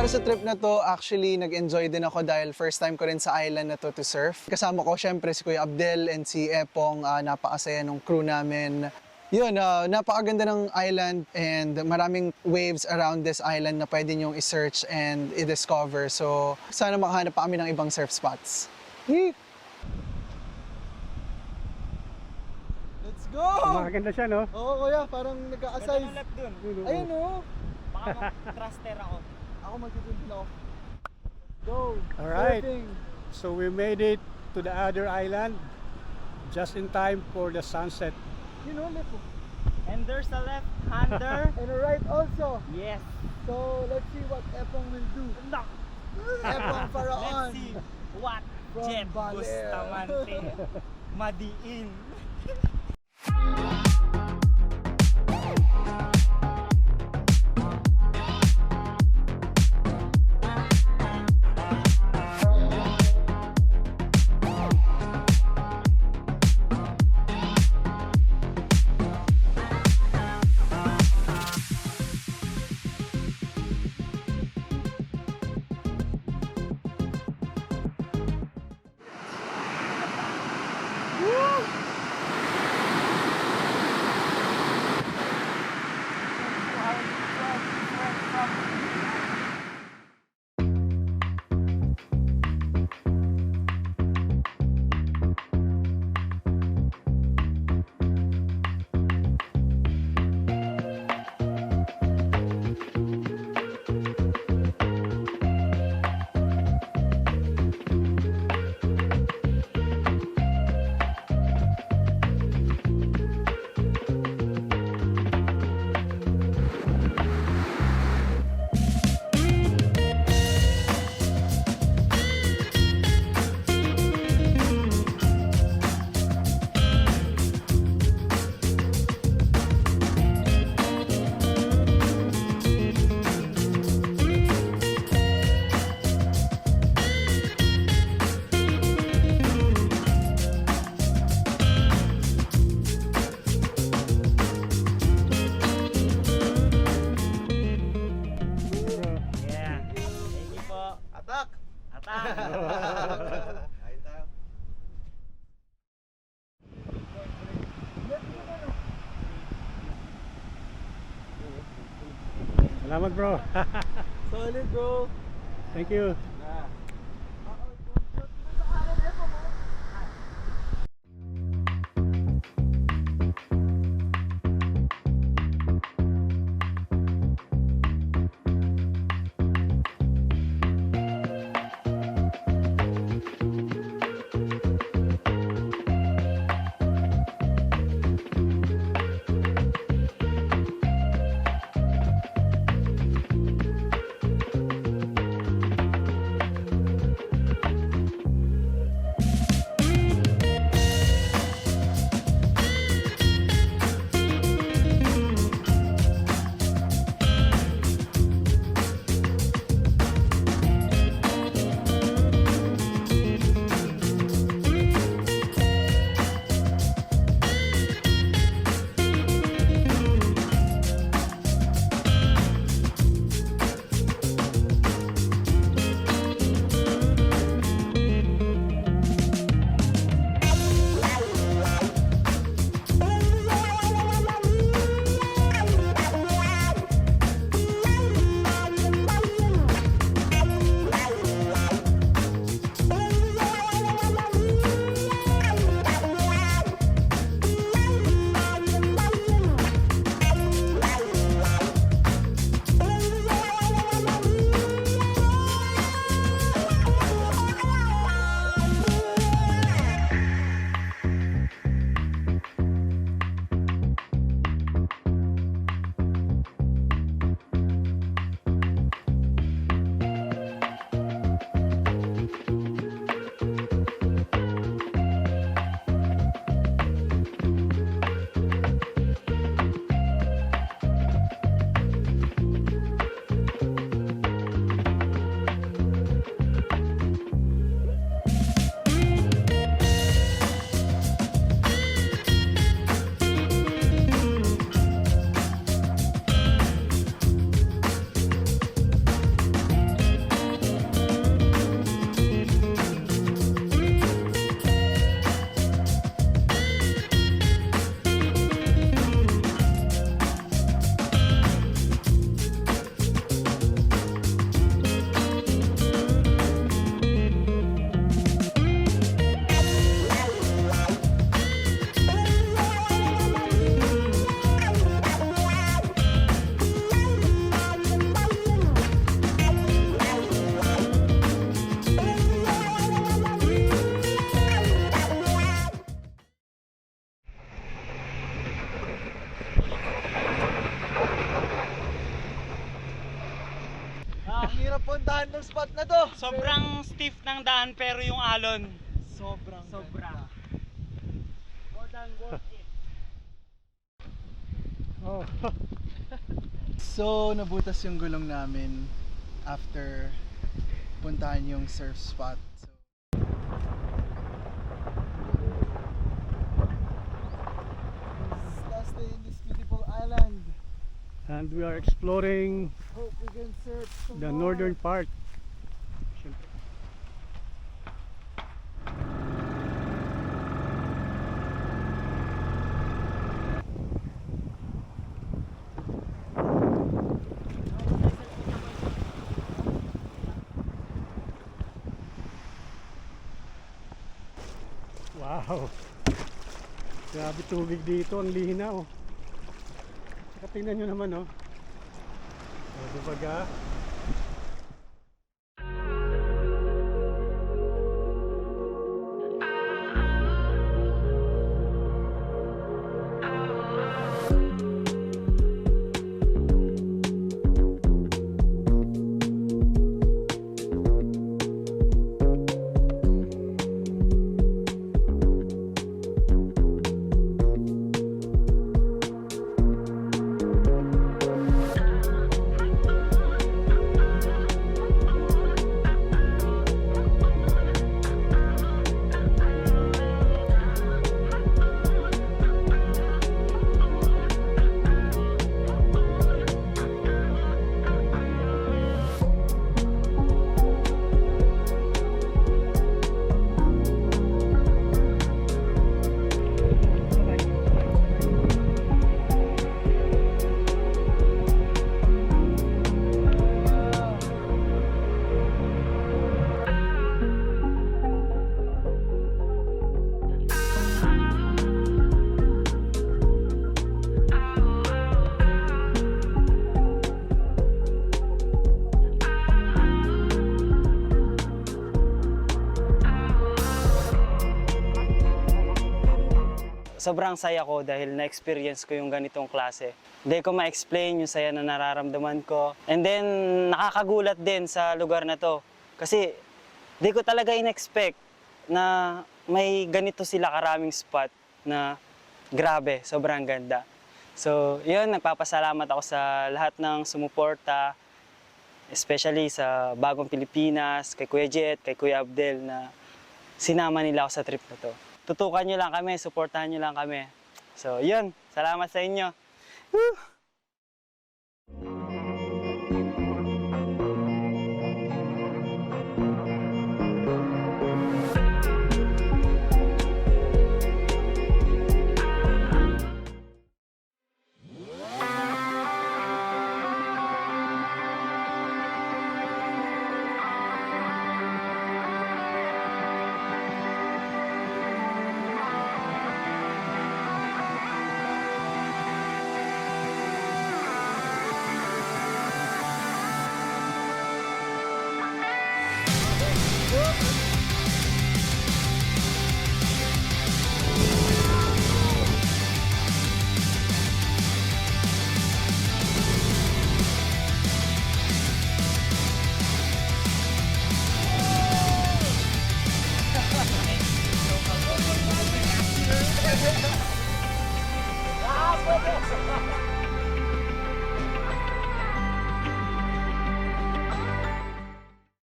Para sa trip na to, actually, nag-enjoy din ako dahil first time ko rin sa island na to surf. Kasama ko, syempre, si Kuya Abdel and si Epong. Napakasaya nung crew namin. Yun, napakaganda ng island and maraming waves around this island na pwede nyong i-search and i-discover. So, sana makahanap pa kami ng ibang surf spots. Yee! Let's go! Maganda siya, no? Oo, kuya, parang nagka-asay. Ganda ng left dun. Ayun, no? Baka mag-thruster ako. Ako magtutulog ako. Go! Alright. Surfing! So we made it to the other island just in time for the sunset. You know, left. And there's a left-hander. And a right also. Yes. So, let's see what Epong will do. No. Epong Faraon. Let's see what From Jeff Baler. Bustamante madiin. Yeah. Thank you po. Atak! Atak. Ayun tayo. Salamat, bro. Solid, bro. Thank you. kagandahan ng spot na to. Sobrang stiff ng daan pero yung alon. Sobrang Sobra. More than worth it. Oh. So, nabutas yung gulong namin after puntahan yung surf spot. So, last day in this beautiful island. And we are exploring Hope we can surf some the more. northern part. Wow! Grabe tubig dito, ang linaw. Saka tingnan nyo naman, oh. O, dibaga. Sobrang saya ko dahil na-experience ko yung ganitong klase. Hindi ko ma-explain yung saya na nararamdaman ko. And then, nakakagulat din sa lugar na to. Kasi, di ko talaga in-expect na may ganito sila karaming spot na grabe, sobrang ganda. So, yun, nagpapasalamat ako sa lahat ng sumuporta, especially sa Bagong Pilipinas, kay Kuya Jet, kay Kuya Abdel na sinama nila ako sa trip na to. Tutukan nyo lang kami, supportahan nyo lang kami. So, yun. Salamat sa inyo. Woo!